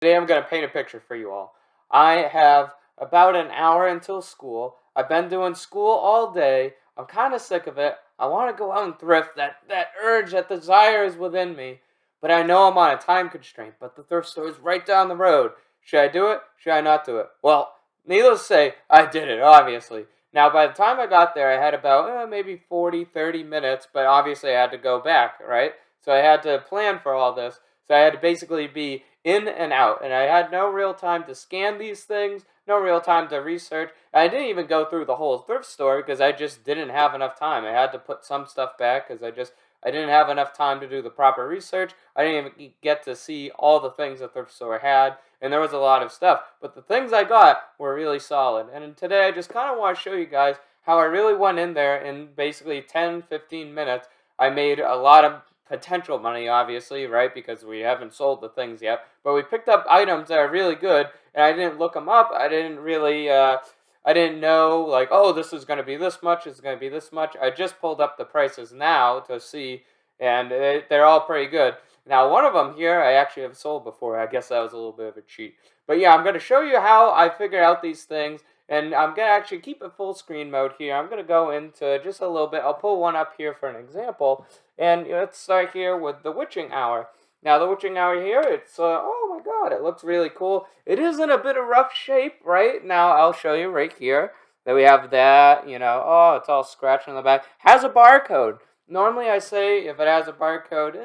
Today I'm going to paint a picture for you all. I have about an hour until school. I've been doing school all day. I'm kind of sick of it. I want to go out and thrift. That urge, that desire is within me. But I know I'm on a time constraint. But the thrift store is right down the road. Should I do it? Should I not do it? Well, needless to say, I did it, obviously. Now, by the time I got there, I had about maybe 40, 30 minutes. But obviously, I had to go back, right? So I had to plan for all this. So I had to basically be in and out, and I had no real time to scan these things, no real time to research. I didn't even go through the whole thrift store because I just didn't have enough time. I had to put some stuff back because I didn't have enough time to do the proper research. I didn't even get to see all the things the thrift store had, and there was a lot of stuff. But the things I got were really solid. And today I just kind of want to show you guys how I really went in there in basically 10, 15 minutes. I made a lot of potential money, obviously, right? Because we haven't sold the things yet. But we picked up items that are really good, and I didn't look them up. I didn't really, I didn't know, like, oh, this is going to be this much, it's going to be this much. I just pulled up the prices now to see, and they're all pretty good. Now, one of them here I actually have sold before. I guess that was a little bit of a cheat. But yeah, I'm going to show you how I figured out these things. And I'm going to actually keep it full screen mode here. I'm going to go into just a little bit. I'll pull one up here for an example. And let's start here with the witching hour. Now, the witching hour here, it's, oh my god, it looks really cool. It is in a bit of rough shape, right? Now, I'll show you right here that we have that, oh, it's all scratched on the back. Has a barcode. Normally, I say if it has a barcode,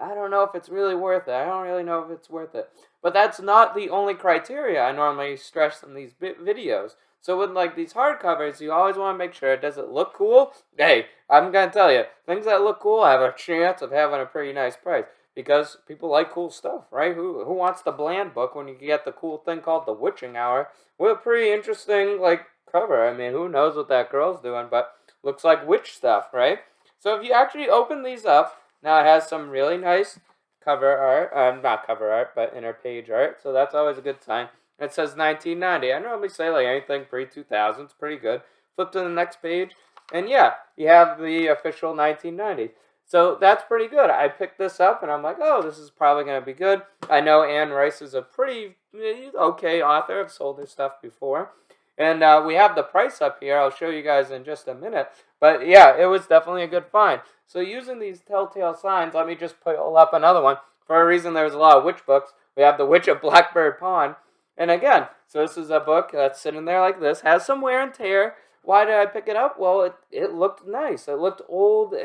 I don't know if it's really worth it. I don't really know if it's worth it. But that's not the only criteria I normally stress in these videos. So with like these hardcovers, you always want to make sure, does it look cool? Hey, I'm going to tell you, things that look cool have a chance of having a pretty nice price. Because people like cool stuff, right? Who wants the bland book when you get the cool thing called The Witching Hour with a pretty interesting, like, cover? I mean, who knows what that girl's doing, but looks like witch stuff, right? So if you actually open these up, now it has some really nice cover art, not cover art, but inner page art, so that's always a good sign. It says 1990. I normally say like anything pre-2000 is pretty good. Flip to the next page, and yeah, you have the official 1990. So that's pretty good. I picked this up, and I'm like, oh, this is probably going to be good. I know Anne Rice is a pretty okay author. I've sold her stuff before. And we have the price up here. I'll show you guys in just a minute. But yeah, it was definitely a good find. So using these telltale signs, let me just pull up another one. For a reason, there's a lot of witch books. We have The Witch of Blackbird Pond. And again, so this is a book that's sitting there like this. Has some wear and tear. Why did I pick it up? Well, it looked nice. It looked old.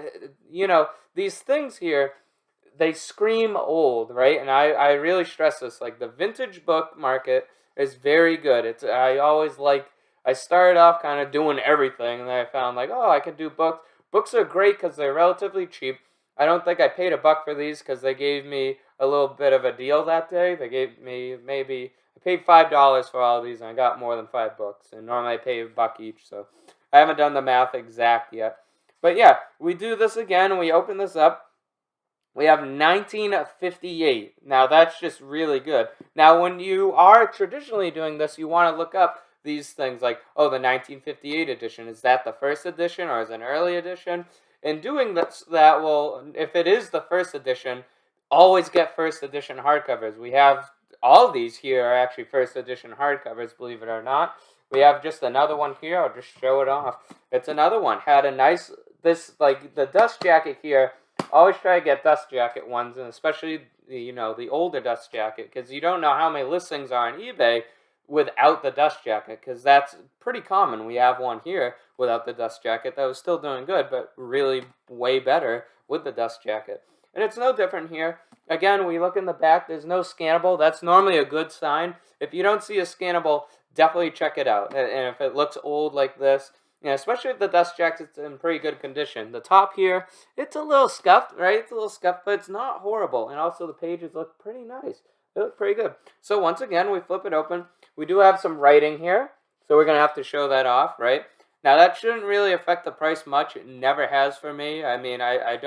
These things here, they scream old, right? And I really stress this. Like, the vintage book market is very good. I started off kind of doing everything, and then I found like, oh, I can do books. Books are great because they're relatively cheap. I don't think I paid $1 for these because they gave me a little bit of a deal that day. They gave me I paid $5 for all of these, and I got more than 5 books. And normally I pay $1 each, so I haven't done the math exact yet. But yeah, we do this again, and we open this up. We have 1958. Now, that's just really good. Now, when you are traditionally doing this, you want to look up these things like, oh, the 1958 edition. Is that the first edition or is it an early edition? And doing this, that will, if it is the first edition, always get first edition hardcovers. We have all of these here are actually first edition hardcovers, believe it or not. We have just another one here. I'll just show it off. It's another one. Had a nice, like the dust jacket here. Always try to get dust jacket ones, and especially the older dust jacket, because you don't know how many listings are on eBay without the dust jacket, because that's pretty common. We have one here without the dust jacket that was still doing good, but really way better with the dust jacket. And it's no different here. Again, we look in the back. There's no scannable. That's normally a good sign. If you don't see a scannable, definitely check it out. And if it looks old like this, especially if the dust jacket's in pretty good condition. The top here, it's a little scuffed, right? It's a little scuffed, but it's not horrible. And also the pages look pretty nice. They look pretty good. So once again, we flip it open. We do have some writing here, so we're going to have to show that off, right? Now, that shouldn't really affect the price much. It never has for me. I mean, I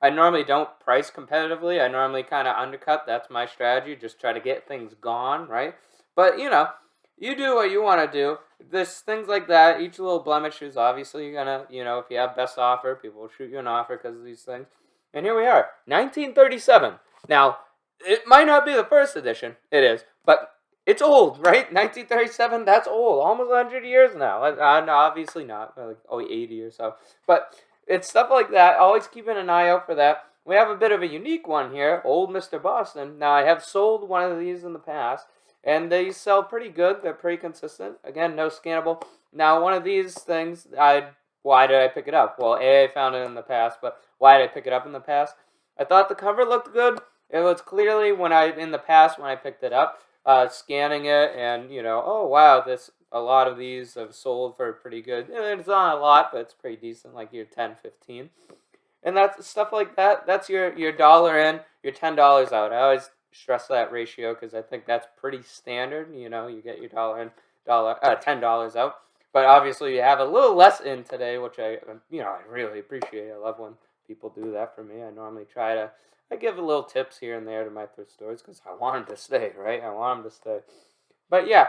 normally don't price competitively. I normally kind of undercut. That's my strategy. Just try to get things gone, right? But, you do what you want to do. There's things like that. Each little blemish is obviously going to, if you have best offer, people will shoot you an offer because of these things. And here we are, 1937. Now, It might not be the first edition. It is, but it's old, right? 1937. That's old. Almost 100 years now. No, obviously not. Like 80 or so. But it's stuff like that. Always keeping an eye out for that. We have a bit of a unique one here. Old Mr. Boston. Now, I have sold one of these in the past, and they sell pretty good. They're pretty consistent. Again, no scannable. Now, one of these things, why did I pick it up? Well, I found it in the past, but why did I pick it up in the past? I thought the cover looked good. It was clearly in the past when I picked it up, scanning it, and oh wow, a lot of these have sold for pretty good. It's not a lot, but it's pretty decent, like your 10, 15. And that's stuff like that. That's your dollar in, your $10 out. I always stress that ratio because I think that's pretty standard. You get your dollar in, $10 out. But obviously, you have a little less in today, which I really appreciate. I love when people do that for me. I normally I give a little tips here and there to my thrift stores because I want them to stay, right? I want them to stay. But yeah,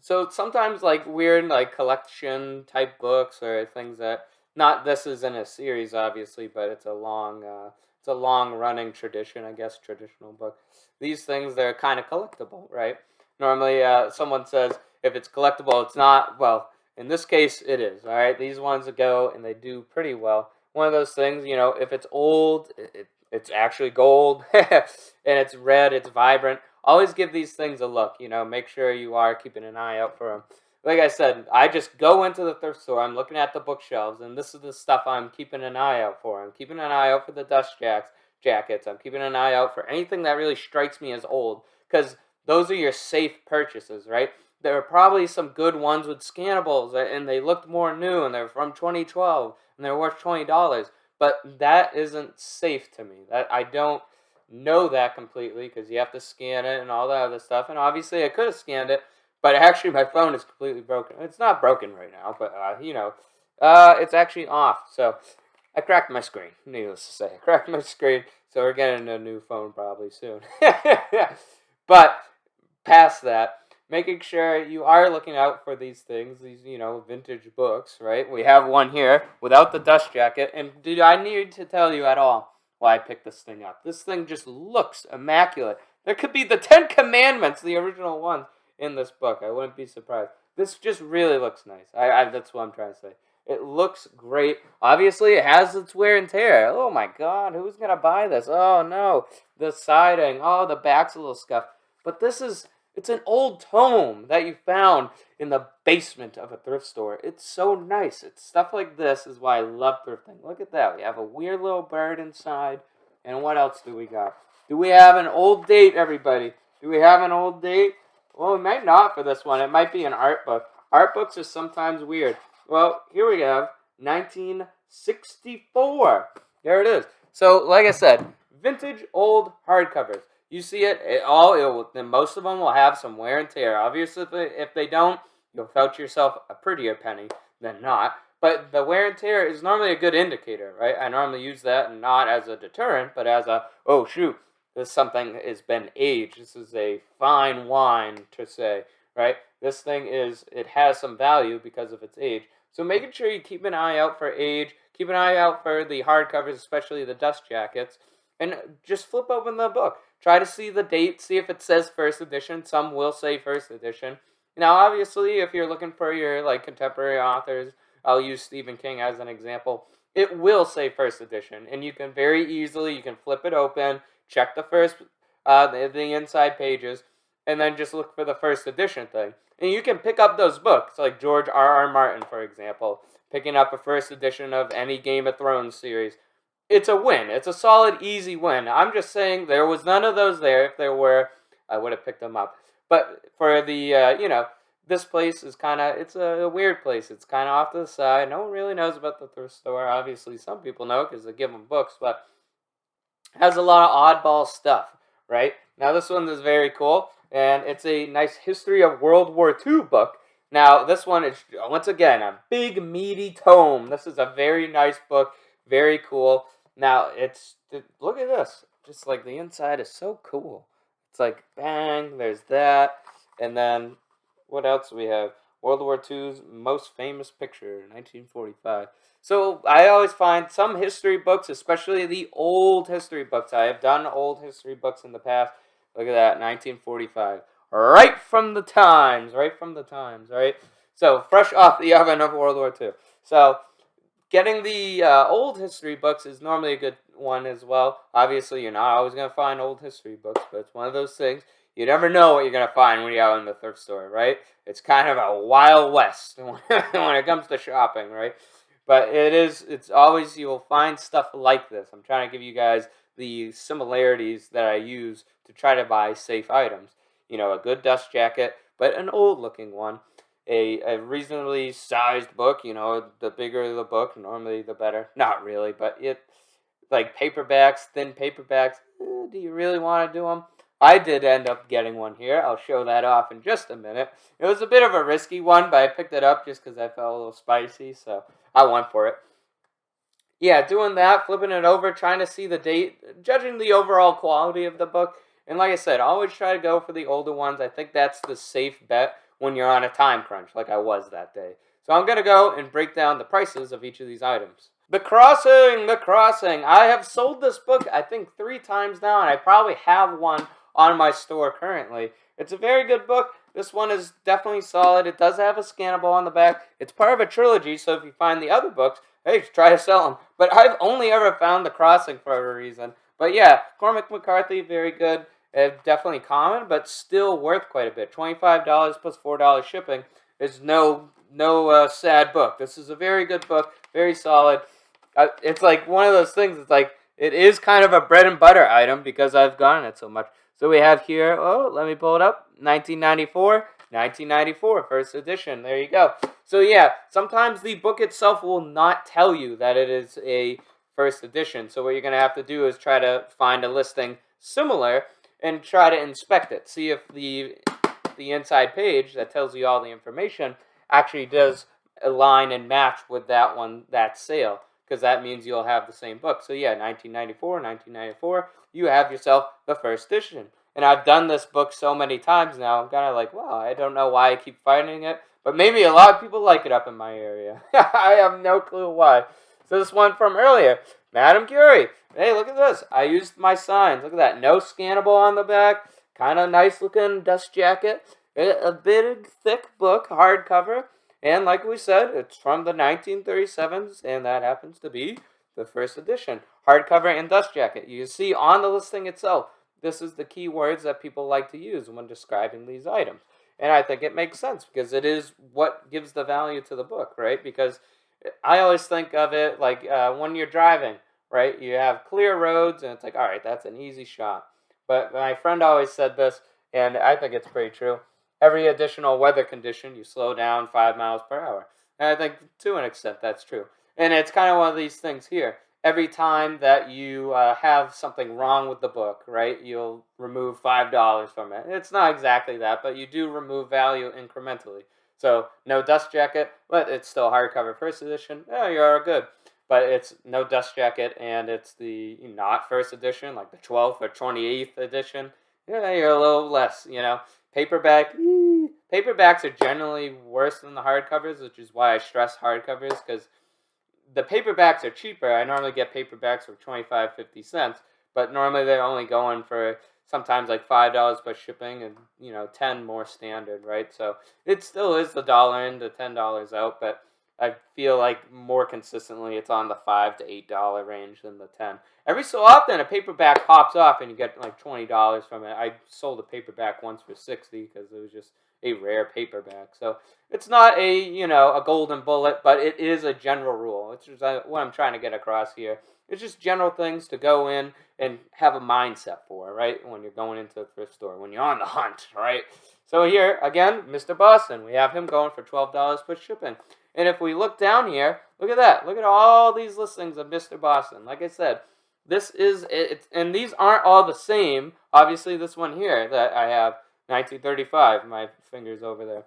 so sometimes like weird like collection type books or things that not this is in a series obviously, but it's a long running tradition, I guess, traditional book. These things they're kind of collectible, right? Normally, someone says if it's collectible, it's not. Well, in this case, it is. All right, these ones go and they do pretty well. One of those things, if it's old, it's actually gold, and it's red, it's vibrant. Always give these things a look. Make sure you are keeping an eye out for them. Like I said, I just go into the thrift store. I'm looking at the bookshelves, and this is the stuff I'm keeping an eye out for. I'm keeping an eye out for the jackets. I'm keeping an eye out for anything that really strikes me as old, because those are your safe purchases, right? There are probably some good ones with scannables, and they looked more new, and they're from 2012, and they're worth $20. But that isn't safe to me. That I don't know that completely because you have to scan it and all that other stuff. And obviously, I could have scanned it, but actually, my phone is completely broken. It's not broken right now, but it's actually off. So I cracked my screen. Needless to say, I cracked my screen. So we're getting a new phone probably soon. But past that, making sure you are looking out for these things, these, vintage books, right? We have one here without the dust jacket. And do I need to tell you at all why I picked this thing up? This thing just looks immaculate. There could be the 10 Commandments, the original ones, in this book. I wouldn't be surprised. This just really looks nice. That's what I'm trying to say. It looks great. Obviously, it has its wear and tear. Oh my God, who's going to buy this? Oh no, the siding. Oh, the back's a little scuffed. But it's an old tome that you found in the basement of a thrift store. It's so nice. It's stuff like this is why I love thrifting. Look at that. We have a weird little bird inside. And what else do we got? Do we have an old date, everybody? Do we have an old date? Well, we might not for this one. It might be an art book. Art books are sometimes weird. Well, here we have 1964. There it is. So, like I said, vintage old hardcovers. You see then most of them will have some wear and tear. Obviously, if they don't, you'll fetch yourself a prettier penny than not. But the wear and tear is normally a good indicator, right? I normally use that not as a deterrent, but as oh shoot, something has been aged. This is a fine wine, to say, right? This thing it has some value because of its age. So making sure you keep an eye out for age, keep an eye out for the hardcovers, especially the dust jackets, and just flip open the book. Try to see the date, see if it says first edition. Some will say first edition. Now, obviously, if you're looking for your contemporary authors, I'll use Stephen King as an example. It will say first edition, and you can very easily flip it open, check the the inside pages, and then just look for the first edition thing. And you can pick up those books, like George R.R. Martin, for example, picking up a first edition of any Game of Thrones series. It's a win. It's a solid, easy win. I'm just saying there was none of those there. If there were, I would have picked them up. But for the, this place is it's a weird place. It's kind of off to the side. No one really knows about the thrift store. Obviously, some people know because they give them books, but it has a lot of oddball stuff, right? Now, this one is very cool, and it's a nice history of World War II book. Now, this one is, once again, a big, meaty tome. This is a very nice book, very cool. Now, look at this. Just like the inside is so cool. It's like, bang, there's that. And then, what else do we have? World War II's most famous picture, 1945. So I always find some history books, especially the old history books. I have done old history books in the past. Look at that, 1945. Right from the times, right? So fresh off the oven of World War II. So getting the old history books is normally a good one as well. Obviously, you're not always going to find old history books, but it's one of those things. You never know what you're going to find when you're out in the thrift store, right? It's kind of a wild west when it comes to shopping, right? But it's always, you will find stuff like this. I'm trying to give you guys the similarities that I use to try to buy safe items. You know, a good dust jacket, but an old looking one. A reasonably sized book, you know, the bigger the book, normally the better. Not really, but like paperbacks, thin paperbacks, do you really want to do them? I did end up getting one here. I'll show that off in just a minute. It was a bit of a risky one, but I picked it up just because I felt a little spicy, so I went for it. Yeah, doing that, flipping it over, trying to see the date, judging the overall quality of the book. And like I said, always try to go for the older ones. I think that's the safe bet when you're on a time crunch, like I was that day. So I'm going to go and break down the prices of each of these items. The Crossing, The Crossing. I have sold this book, I think, 3 times now, and I probably have one on my store currently. It's a very good book. This one is definitely solid. It does have a scannable on the back. It's part of a trilogy, so if you find the other books, hey, try to sell them. But I've only ever found The Crossing for a reason. But yeah, Cormac McCarthy, very good. Definitely common, but still worth quite a bit. $25 plus $4 shipping is no sad book. This is a very good book, very solid. It's like one of those things. It's like it is kind of a bread and butter item because I've gotten it so much. So we have here, oh, let me pull it up, 1994, first edition. There you go. So yeah, sometimes the book itself will not tell you that it is a first edition. So what you're going to have to do is try to find a listing similar and try to inspect it. See if the inside page that tells you all the information actually does align and match with that sale, because that means you'll have the same book. So yeah, 1994, you have yourself the first edition. And I've done this book so many times now, I'm kind of like, wow, I don't know why I keep finding it, but maybe a lot of people like it up in my area. I have no clue why. So this one from earlier, Madame Curie. Hey, look at this. I used my signs. Look at that. No scannable on the back. Kind of nice looking dust jacket. A big, thick book, hardcover. And like we said, it's from the 1937s, and that happens to be the first edition. Hardcover and dust jacket. You see on the listing itself, this is the key words that people like to use when describing these items. And I think it makes sense because it is what gives the value to the book, right? Because I always think of it like when you're driving, right? You have clear roads, and it's like, all right, that's an easy shot. But my friend always said this, and I think it's pretty true. Every additional weather condition, you slow down 5 miles per hour. And I think to an extent that's true. And it's kind of one of these things here. Every time that you have something wrong with the book, right, you'll remove $5 from it. It's not exactly that, but you do remove value incrementally. So no dust jacket, but it's still hardcover first edition. Oh, you're good. But it's no dust jacket, and it's the not first edition, like the 12th or 28th edition. Yeah, you're a little less, Paperback, paperbacks are generally worse than the hardcovers, which is why I stress hardcovers, because the paperbacks are cheaper. I normally get paperbacks for 25, 50 cents, but normally they're only going for sometimes like $5 plus shipping and, 10 more standard, right? So it still is the dollar in to $10 out, but I feel like more consistently it's on the $5 to $8 range than the 10. Every so often a paperback pops off and you get like $20 from it. I sold a paperback once for $60 because it was just a rare paperback. So it's not a golden bullet, but it is a general rule. Which is what I'm trying to get across here. It's just general things to go in and have a mindset for, right? When you're going into a thrift store, when you're on the hunt, right? So here, again, Mr. Boston. We have him going for $12 plus shipping. And if we look down here, look at that. Look at all these listings of Mr. Boston. Like I said, this is it, and these aren't all the same. Obviously, this one here that I have, 1935, my finger's over there.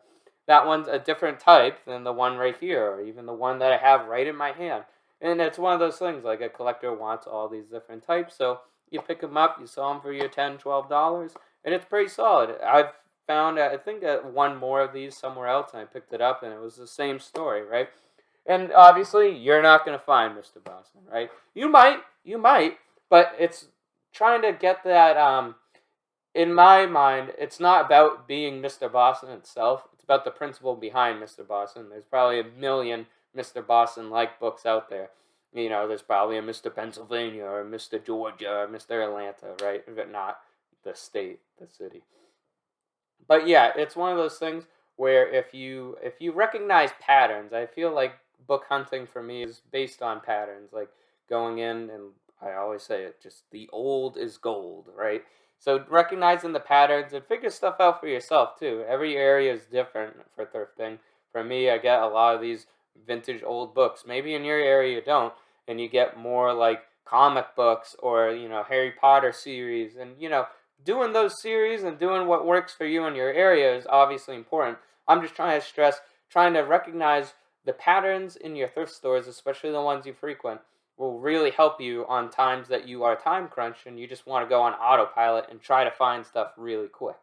That one's a different type than the one right here, or even the one that I have right in my hand. And it's one of those things, like a collector wants all these different types, so you pick them up, you sell them for your $10, $12, and it's pretty solid. I've found, I think, one more of these somewhere else, and I picked it up, and it was the same story, right? And obviously, you're not going to find Mr. Boston, right? You might, but it's trying to get that. In my mind, it's not about being Mr. Boston itself. It's about the principle behind Mr. Boston. There's probably a million Mr. Boston-like books out there. You know, there's probably a Mr. Pennsylvania or Mr. Georgia or Mr. Atlanta, right? But not the state, the city. But yeah, it's one of those things where if you recognize patterns, I feel like book hunting for me is based on patterns, like going in, and I always say it, just the old is gold, right? So recognizing the patterns and figure stuff out for yourself too. Every area is different for thrifting. For me, I get a lot of these vintage old books. Maybe in your area you don't, and you get more like comic books or Harry Potter series, and doing those series and doing what works for you in your area is obviously important. I'm just trying to stress, trying to recognize the patterns in your thrift stores, especially the ones you frequent, will really help you on times that you are time crunched and you just want to go on autopilot and try to find stuff really quick.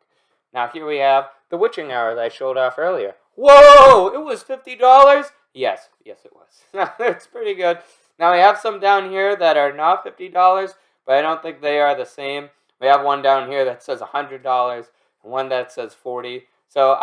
Now here we have the witching hour that I showed off earlier. Whoa! It was $50? Yes, it was. It's pretty good. Now we have some down here that are not $50, but I don't think they are the same. We have one down here that says $100 and one that says $40. So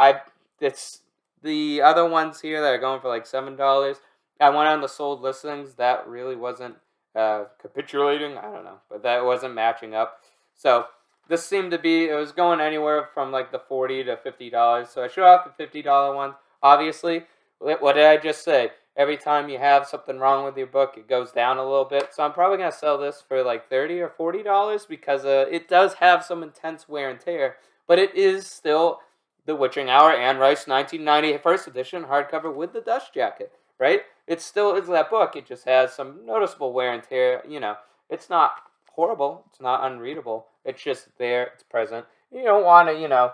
it's the other ones here that are going for like $7. I went on the sold listings. That really wasn't capitulating. I don't know, but that wasn't matching up. So this seemed to be, it was going anywhere from like the $40 to $50. So I showed off the $50 ones. Obviously, what did I just say? Every time you have something wrong with your book, it goes down a little bit. So I'm probably going to sell this for like $30 or $40 because it does have some intense wear and tear. But it is still the Witching Hour Anne Rice 1990 first edition hardcover with the dust jacket, right? It still is that book. It just has some noticeable wear and tear. It's not horrible. It's not unreadable. It's just there. It's present. You don't want to,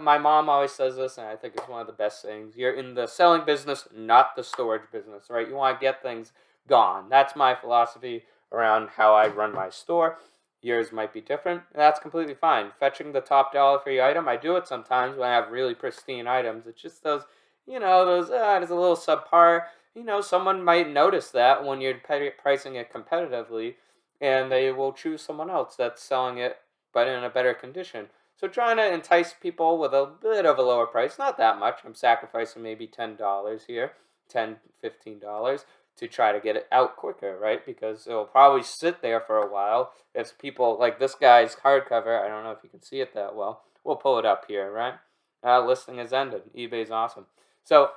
my mom always says this, and I think it's one of the best things. You're in the selling business, not the storage business, right? You want to get things gone. That's my philosophy around how I run my store. Yours might be different. That's completely fine. Fetching the top dollar for your item, I do it sometimes when I have really pristine items. It's just those, it's a little subpar. Someone might notice that when you're pricing it competitively, and they will choose someone else that's selling it but in a better condition. So trying to entice people with a bit of a lower price, not that much. I'm sacrificing maybe $10 here, $10, $15 to try to get it out quicker, right? Because it'll probably sit there for a while. If people, like this guy's hardcover, I don't know if you can see it that well. We'll pull it up here, right? Listing has ended. eBay's awesome. So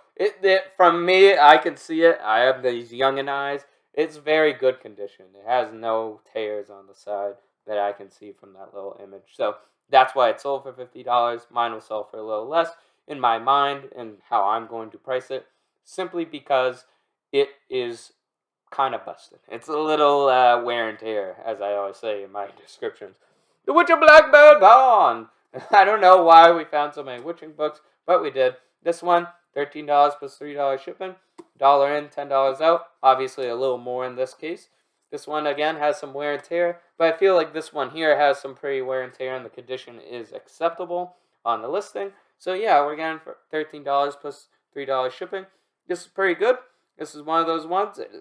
from me, I can see it. I have these youngin' eyes. It's very good condition. It has no tears on the side that I can see from that little image. So that's why it sold for $50. Mine will sell for a little less in my mind and how I'm going to price it, simply because it is kind of busted. It's a little wear and tear, as I always say in my descriptions. The Witch of Blackbird Bond. I don't know why we found so many witching books, but we did. This one, $13 plus $3 shipping. $1 in, $10 out. Obviously a little more in this case. This one, again, has some wear and tear, but I feel like this one here has some pretty wear and tear, and the condition is acceptable on the listing. So yeah, we're getting for $13 plus $3 shipping. This is pretty good. This is one of those ones, it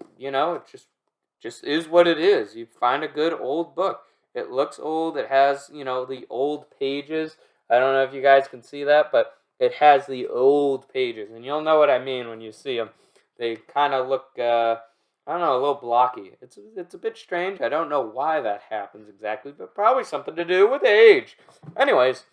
just is what it is. You find a good old book. It looks old. It has, the old pages. I don't know if you guys can see that, but it has the old pages, and you'll know what I mean when you see them. They kind of look, I don't know, a little blocky. It's a bit strange. I don't know why that happens exactly, but probably something to do with age. Anyways,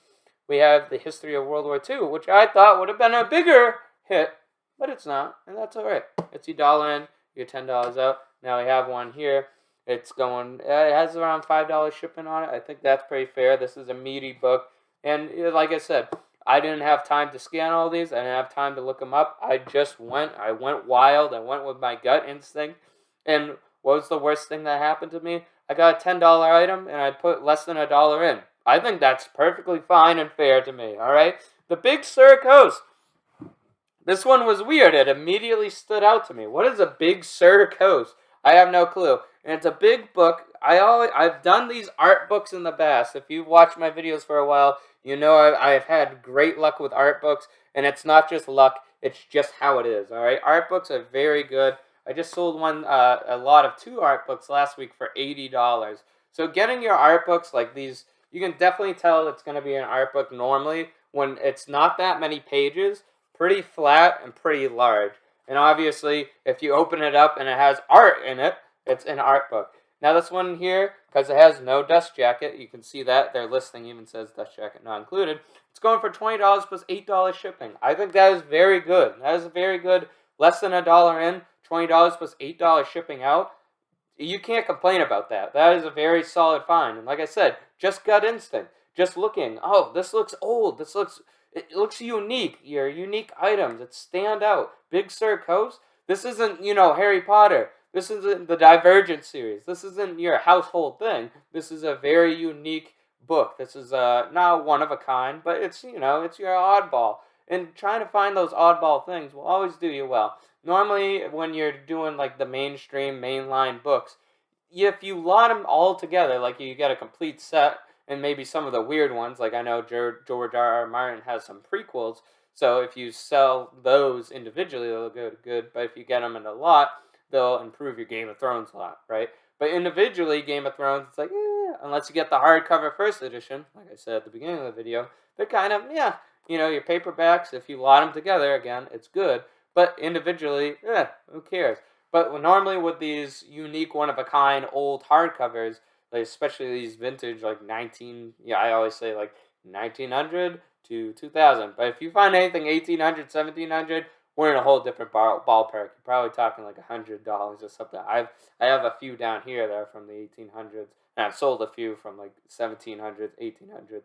we have the history of World War II, which I thought would have been a bigger hit, but it's not, and that's all right. It's your $1 in, your $10 out. Now we have one here. It has around $5 shipping on it. I think that's pretty fair. This is a meaty book, and like I said, I didn't have time to scan all these. I didn't have time to look them up. I went wild. I went with my gut instinct. And what was the worst thing that happened to me? I got a $10 item, and I put less than $1 in. I think that's perfectly fine and fair to me, all right? The Big Sur Coast. This one was weird. It immediately stood out to me. What is a Big Sur Coast? I have no clue. And it's a big book. I've done these art books in the past. If you've watched my videos for a while, you know I've had great luck with art books, and it's not just luck, it's just how it is, all right? Art books are very good. I just sold a lot of 2 art books last week for $80. So getting your art books like these, you can definitely tell it's going to be an art book normally when it's not that many pages, pretty flat and pretty large. And obviously, if you open it up and it has art in it, it's an art book. Now this one here, because it has no dust jacket, you can see that their listing even says dust jacket not included. It's going for $20 plus $8 shipping. I think that is very good. That is very good. Less than $1 in, $20 plus $8 shipping out. You can't complain about that. That is a very solid find. And like I said, just gut instinct. Just looking, oh, this looks old. It looks unique. Your unique items that stand out. Big Sur Coast. This isn't, Harry Potter. This isn't the Divergent series. This isn't your household thing. This is a very unique book. This is not one of a kind, but it's your oddball. And trying to find those oddball things will always do you well. Normally, when you're doing like the mainstream, mainline books, if you lot them all together, like you get a complete set, and maybe some of the weird ones, like I know George R.R. Martin has some prequels, so if you sell those individually, they'll go good, but if you get them in a lot, they'll improve your Game of Thrones lot, right? But individually, Game of Thrones, it's like, unless you get the hardcover first edition, like I said at the beginning of the video, they're kind of, your paperbacks, if you lot them together, again, it's good. But individually, who cares? But normally with these unique, one-of-a-kind old hardcovers, like especially these vintage, like I always say like 1900 to 2000. But if you find anything 1800, 1700, we're in a whole different ballpark. You're probably talking like $100 or something. I have a few down here that are from the 1800s, and I've sold a few from like 1700s, 1800s.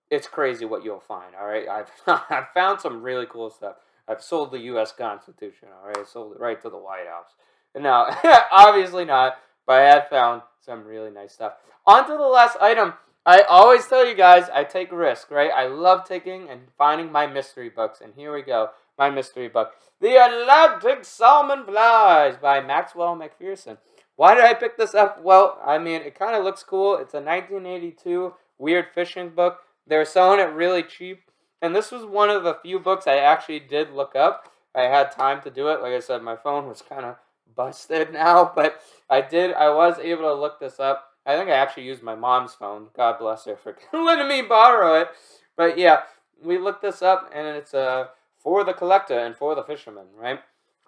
It's crazy what you'll find, all right? I've found some really cool stuff. I've sold the U.S. Constitution, all right? I sold it right to the White House. And now, obviously not, but I have found some really nice stuff. On to the last item. I always tell you guys, I take risk, right? I love taking and finding my mystery books. And here we go, my mystery book. The Atlantic Salmon Flies by Maxwell McPherson. Why did I pick this up? Well, I mean, it kind of looks cool. It's a 1982 weird fishing book. They're selling it really cheap. And this was one of the few books I actually did look up. I had time to do it. Like I said, my phone was kind of busted now, but I was able to look this up. I think I actually used my mom's phone. God bless her for letting me borrow it. But yeah, we looked this up, and it's for the collector and for the fisherman, right?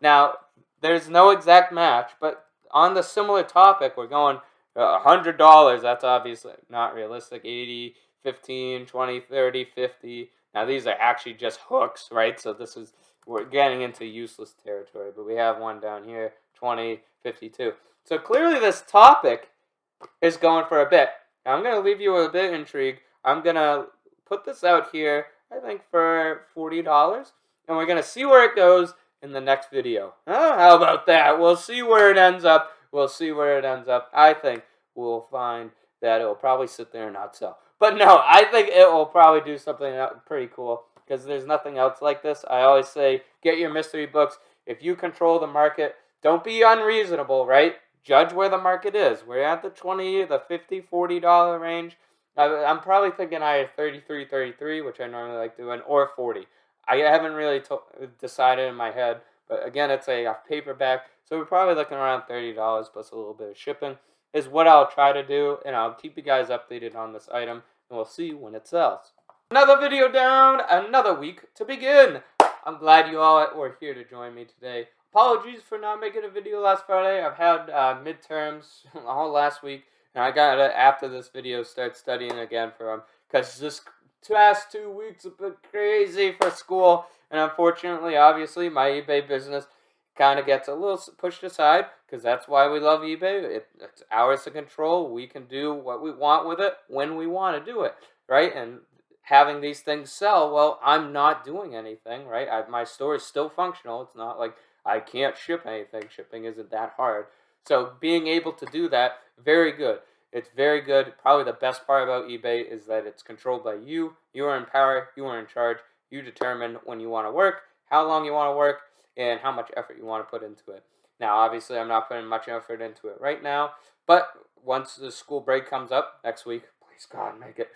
Now, there's no exact match, but on the similar topic, we're going $100. That's obviously not realistic. 80, 15, 20, 30, 50. Now, these are actually just hooks, right? So we're getting into useless territory, but we have one down here, 20, 52. So clearly this topic is going for a bit. Now, I'm going to leave you with a bit intrigued. I'm going to put this out here, I think, for $40, and we're going to see where it goes in the next video. How about that? We'll see where it ends up. I think we'll find that it will probably sit there and not sell. But no, I think it will probably do something pretty cool because there's nothing else like this. I always say, get your mystery books. If you control the market, don't be unreasonable, right? Judge where the market is. We're at the $20, the $50, $40 range. I'm probably thinking either 33, 33, which I normally like doing, or 40. I haven't really decided in my head, but again, it's a paperback, so we're probably looking around $30 plus a little bit of shipping is what I'll try to do, and I'll keep you guys updated on this item, and we'll see when it sells. Another video down, another week to begin. I'm glad you all were here to join me today. Apologies for not making a video last Friday. I've had midterms all last week, and I got to, after this video, start studying again for them, because this past 2 weeks have been crazy for school, and unfortunately, obviously, my eBay business kind of gets a little pushed aside, because that's why we love eBay. It's ours to control. We can do what we want with it when we want to do it, right? And having these things sell, well, I'm not doing anything, right? My store is still functional. It's not like I can't ship anything. Shipping isn't that hard. So being able to do that, very good. It's very good. Probably the best part about eBay is that it's controlled by you. You are in power. You are in charge. You determine when you want to work, how long you want to work, and how much effort you want to put into it. Now, obviously, I'm not putting much effort into it right now, but once the school break comes up next week, please God, make it,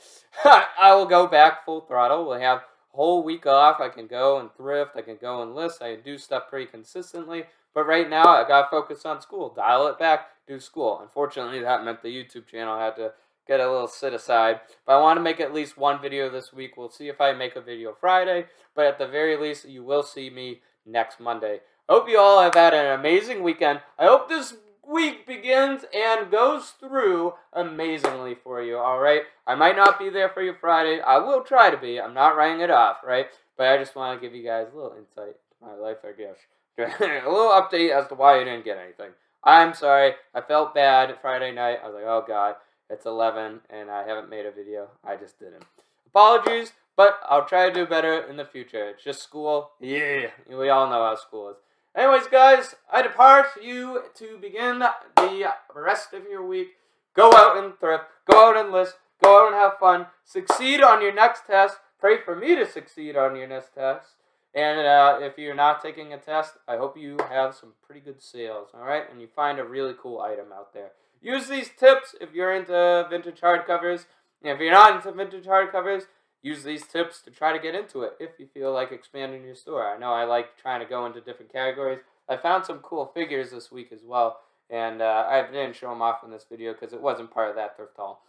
I will go back full throttle. We'll have a whole week off. I can go and thrift. I can go and list. I can do stuff pretty consistently. But right now, I got to focus on school. Dial it back, do school. Unfortunately, that meant the YouTube channel had to get a little sit aside. But I want to make at least one video this week. We'll see if I make a video Friday. But at the very least, you will see me next Monday. Hope you all have had an amazing weekend. I hope this week begins and goes through amazingly for you, all right? I might not be there for you Friday. I will try to be. I'm not writing it off, right? But I just want to give you guys a little insight to my life, I guess. A little update as to why you didn't get anything. I'm sorry. I felt bad Friday night. I was like, oh, God, it's 11, and I haven't made a video. I just didn't. Apologies, but I'll try to do better in the future. It's just school. Yeah, we all know how school is. Anyways, guys, I depart you to begin the rest of your week. Go out and thrift. Go out and list. Go out and have fun. Succeed on your next test. Pray for me to succeed on your next test. And if you're not taking a test, I hope you have some pretty good sales, all right? And you find a really cool item out there. Use these tips if you're into vintage hardcovers. And if you're not into vintage hardcovers, use these tips to try to get into it if you feel like expanding your store. I know I like trying to go into different categories. I found some cool figures this week as well. And I didn't show them off in this video because it wasn't part of that thrift haul.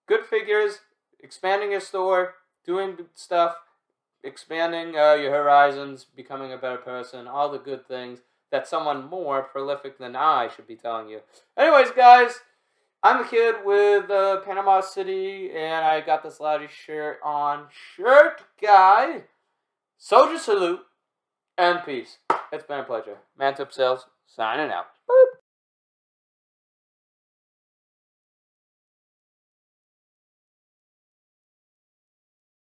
Good figures, expanding your store, doing stuff, expanding your horizons, becoming a better person, all the good things that someone more prolific than I should be telling you. Anyways, guys, I'm the kid with Panama City, and I got this Lottie shirt on. Shirt guy, soldier salute, and peace. It's been a pleasure. Man Tip Sales, signing out. Boop.